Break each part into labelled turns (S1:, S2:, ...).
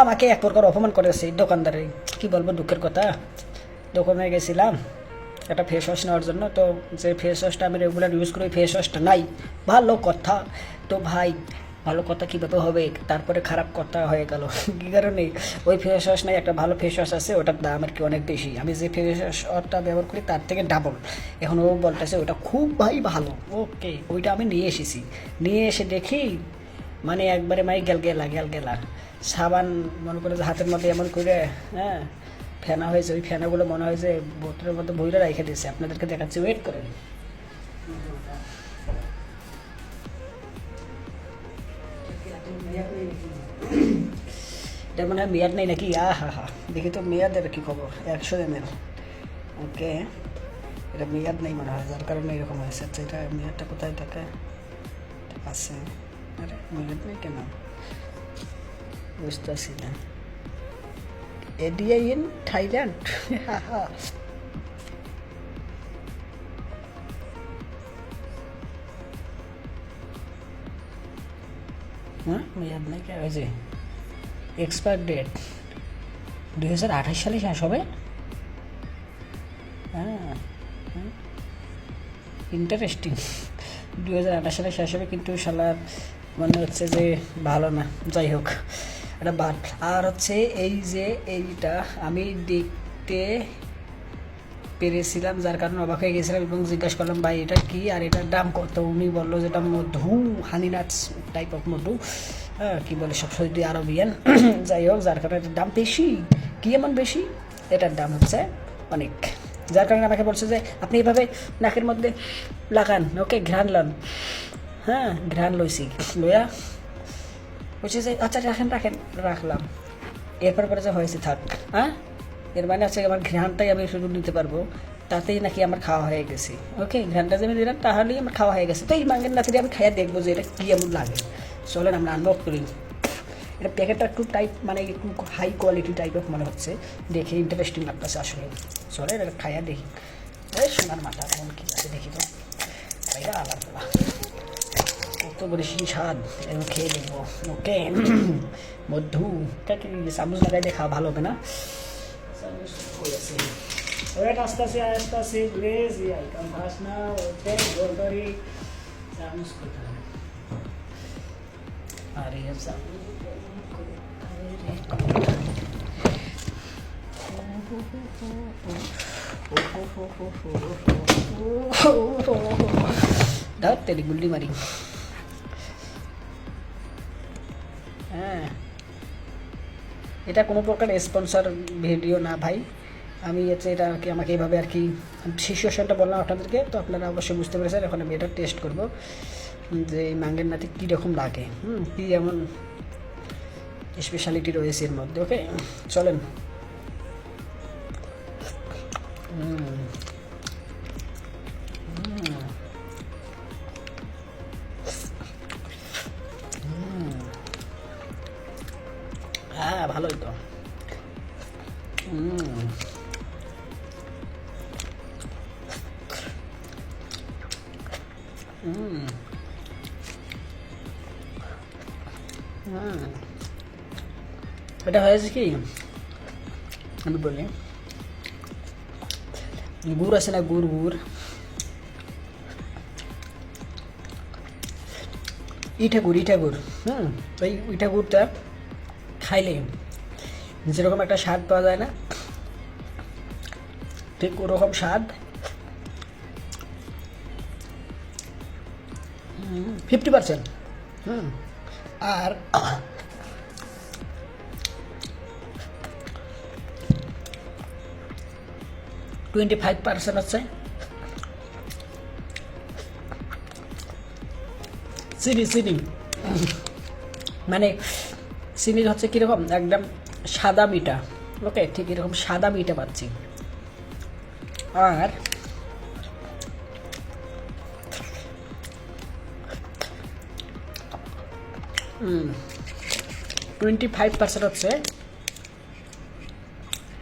S1: আমাকে এক প্রকার অপমান করেছে দোকানদারে, কি বলবো দুঃখের কথা। দোকানে গেছিলাম একটা ফেস ওয়াশ নেওয়ার জন্য, তো যে ফেস ওয়াশটা আমি রেগুলার ইউজ করি ফেস ওয়াশটা নাই। ভালো কথা, তো ভাই ভালো কথা কীভাবে হবে, তারপরে খারাপ কথা হয়ে গেল। কী কারণে? ওই ফেস ওয়াশ নাই, একটা ভালো ফেস ওয়াশ আছে, ওটার দাম আর কি অনেক বেশি, আমি যে ফেস ওয়াশটা ব্যবহার করি তার থেকে ডাবল। এখন ও বলতেছে ওটা খুব ভাই ভালো। ওকে, ওইটা আমি নিয়ে এসেছি, নিয়ে এসে দেখি মানে একবারে মাই গেলা সাবান মনে করে যে হাতের মধ্যে এমন করে, হ্যাঁ ফেনা হয়েছে, ওই ফেনাগুলো মনে হয় যে বোতলের মধ্যে বইরা রেখে দিয়েছে। আপনাদেরকে দেখাচ্ছি, ওয়েট করেন। এটা মনে হয় মেয়াদ নেই নাকি? হা দেখি তো মেয়াদের কি খবর। 100 ml, ওকে, এটা মেয়াদ নেই মনে হয়, যার কারণে এরকম হয়েছে। আচ্ছা, এটা মেয়াদটা কোথায় থাকে? আছে, আরে মেয়াদ নেই কেন বুঝতেছি না। ADI in Thailand. হ্যাঁ মেয়াদ নেই কে হয়েছে? এক্সপায়ার ডেট 2028 সালে শেষ হবে। হ্যাঁ, ইন্টারেস্টিং। 2028 সালে শেষ হবে, কিন্তু শালার মনে হচ্ছে যে ভালো না। যাই হোক, এটা বাদ। আর হচ্ছে এই যে এইটা আমি দেখতে পেরেছিলাম, যার কারণে অবাক হয়ে গেছিলাম এবং জিজ্ঞাসা করলাম ভাই এটা কি আর এটার দাম কত। উনি বললো যে এটা মধু, হানি নাটস টাইপ অফ মধু, হ্যাঁ কী বলে সব সৌদি আরবিয়ান। যাই হোক, যার কারণে এটার দাম বেশি। কী এমন বেশি? এটার দাম হচ্ছে অনেক, যার কারণে আমাকে বলছে যে আপনি এভাবে নাকের মধ্যে লাগান, ওকে ঘ্রাণ লন। হ্যাঁ ঘ্রাণ লইছি, লইয়া বলছে যে আচ্ছা রাখলাম। এরপর পরে যে হয়েছে থাক। হ্যাঁ, এর মানে হচ্ছে আমার ঘ্রাণটাই আমি শুধু নিতে পারবো, তাতেই নাকি আমার খাওয়া হয়ে গেছে। ওকে, ঘ্রাণটা যে আমি দিলাম তাহলেই আমার খাওয়া হয়ে গেছে। তো এই মাঙ্গের নাতিরে আমি খাইয়া দেখবো যে এটা কী এমন লাগে। চলেন আমরা আনবক্স করি। এটা প্যাকেটটা একটু টাইপ, মানে একটু হাই কোয়ালিটি টাইপ অফ মনে হচ্ছে, দেখে ইন্টারেস্টিং লাগতেছে আসলে। চলেন এটা খাইয়া দেখি। এই সোনার মাথা এমন কী আছে দেখি তো। এটা আলাদা কত বেশি স্বাদ, এবং খেয়ে দেখবো। ওকে, মধু কাকে চামচ লাগাই দেখা ভালো হবে না। ওয়েট আস্তে প্লিজ, আই কাম ফাস্ট নাও। ওকে, গোলগরি চামচ কোথায়? আরে ধর তেলি গুল্লি মারি। হ্যাঁ, এটা কোনো প্রকার স্পন্সর ভিডিও না ভাই, আমি হচ্ছে এটা আর কি আমাকে এইভাবে আর কি সিচুয়েশনটা বললাম আপনাদেরকে, তো আপনারা অবশ্যই বুঝতে পেরেছেন। এখন আমি এটা টেস্ট করবো যে এই মাঙ্গের নাতি কীরকম লাগে, কী এমন স্পেশালিটি রয়েছে এর মধ্যে। ওকে চলেন। হ্যাঁ ভালোই তো। এটা হয়েছে কি আমি বলি, গুড় আছে না, গুড় ইটা গুড়, ওই ইটা গুড়টা খাইলে যেরকম একটা স্বাদ পাওয়া যায় না, ঠিক ওরকম স্বাদ 50%। আর 25% হচ্ছে চিনি। মানে চিনির হচ্ছে কীরকম একদম সাদা মিঠা। ওকে, ঠিক এরকম সাদা মিঠা পাচ্ছি। আর হুম 25% হচ্ছে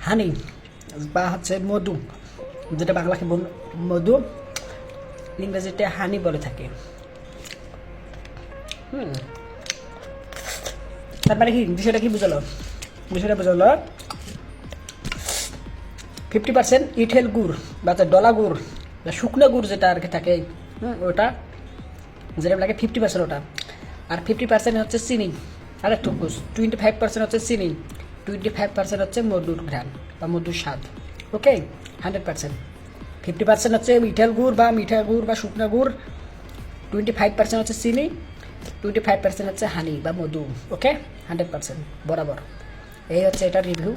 S1: হানি বা হচ্ছে মধু, যেটা বাংলাকে মধু, ইংরেজিতে হানি বলে থাকে। তার মানে কি বিষয়টা কি বুঝালো? বিষয়টা বুঝালো 50% ইথেল গুড় বা ডলা গুড় বা শুকনো গুড় যেটা আর কি থাকে, ওটা যেটা লাগে 50% ওটা, আর 50% হচ্ছে চিনি, আর একটু 25% হচ্ছে চিনি, 25% হচ্ছে মধুর ঘ্রাণ বা মধুর স্বাদ। ওকে, 100%। 50% হচ্ছে ইথেল গুড় বা মিঠা গুড় বা শুকনো গুড়, 25% হচ্ছে চিনি, 25% হচ্ছে হানি বা মধু। ওকে, 100% বরাবর। এই হচ্ছে এটা রিভিউ,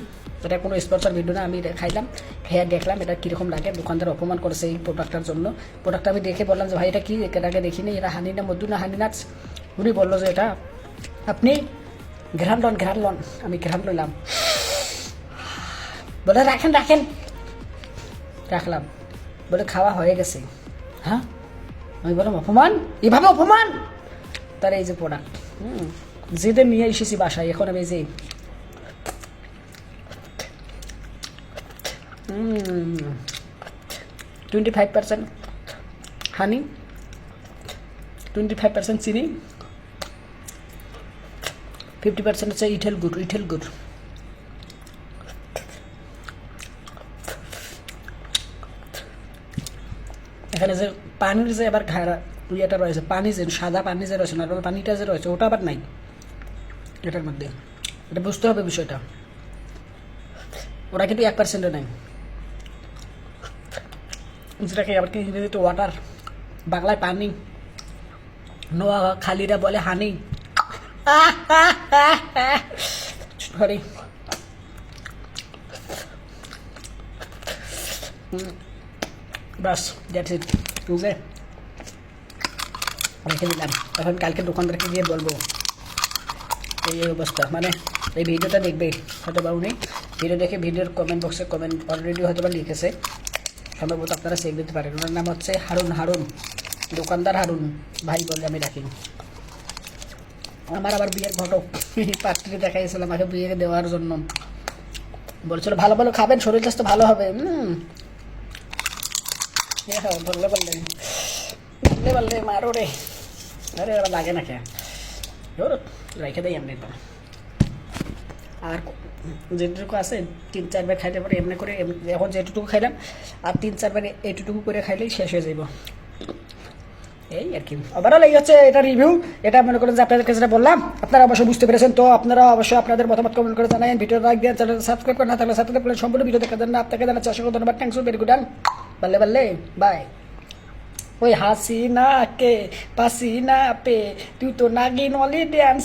S1: এটা কোনো স্পন্সর ভিডিও না, আমি খাইলাম, খেয়ে দেখলাম এটা কীরকম লাগে। দোকানদার অপমান করেছে এই প্রোডাক্টটার জন্য। প্রোডাক্টটা আমি দেখে বললাম যে ভাই এটা কি, এটাকে দেখিনি, এটা হানি না মধু না হানি নাটস। উনি বললো যে এটা আপনি ঘ্রাণ লন। আমি ঘ্রাণ লইলাম, বলে রাখেন রাখলাম, বলে খাওয়া হয়ে গেছে। হ্যাঁ, আমি বললাম অপমান, এভাবে অপমান। তার এই যে প্রোডাক্ট যেটা নিয়ে এসেছি বাসায়, এখন আমি যে 25% হানি, 25% চিনি, 50% হচ্ছে ইথেল গুড়। এখানে যে পানির যে আবার ইয়েটা রয়েছে, পানি যে সাদা পানি যে রয়েছে, নর্মাল পানিটা যে রয়েছে, ওটা আবার নাই এটার মধ্যে। এটা বুঝতে হবে বিষয়টা, ওরা কিন্তু 1%ও নাই, যেটাকে আবার কি ইংরেজিতে ওয়াটার, বাংলায় পানি, নোয়া খালিরা বলে হানি। Sorry, bus that's it. বুঝে রেখে দিলাম, এখন কালকে দোকানদারকে গিয়ে বলবো এই অবস্থা। মানে এই ভিডিওটা দেখবে হয়তো বা উনি ভিডিও দেখে ভিডিওর কমেন্ট বক্সে কমেন্ট অলরেডি হয়তো বা লিখেছে, সম্ভবত আপনারা চেক দিতে পারেন। ওনার নাম হচ্ছে হারুন, দোকানদার হারুন ভাই বলে আমি রাখি। আমার আবার বিয়ের ঘটক পাত্রী দেখাইছিল আমাকে বিয়ে দেওয়ার জন্য, বলছিল ভালো খাবেন, শরীর স্বাস্থ্য ভালো হবে। বললে মারো রে, আরে ওরা লাগে না কে, রেখে দেয় এমনি তো। আর যেটুকু আছে 3-4 বার খাইলে পরে এমনি করে, এখন যেটুকু খাইলাম আর 3-4 বার এইটুকু করে খাইলেই শেষ হয়ে যাইব। এই আর কি ওভারঅল এই হচ্ছে এটা রিভিউ। এটা মনে করেন যে আপনাদেরকে যেটা বললাম আপনারা অবশ্যই বুঝতে পেরেছেন। তো আপনারা অবশ্যই আপনাদের মতামত কমেন্ট করে জানাবেন, ভিডিও লাইক দিয়ে চ্যানেল সাবস্ক্রাইব করে না থাকলে সাবস্ক্রাইব সম্পূর্ণ ভিডিও দেখার জন্য আপনাকে জানাচ্ছি অসংখ্য ধন্যবাদ। থ্যাংকস ভেরি গুড, বললে বাই। ওই হাসিনা কে পাসিনা পে তুই তো নাগিন ওয়ালি ডান্স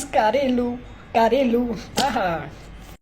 S1: কারেলু। আহা।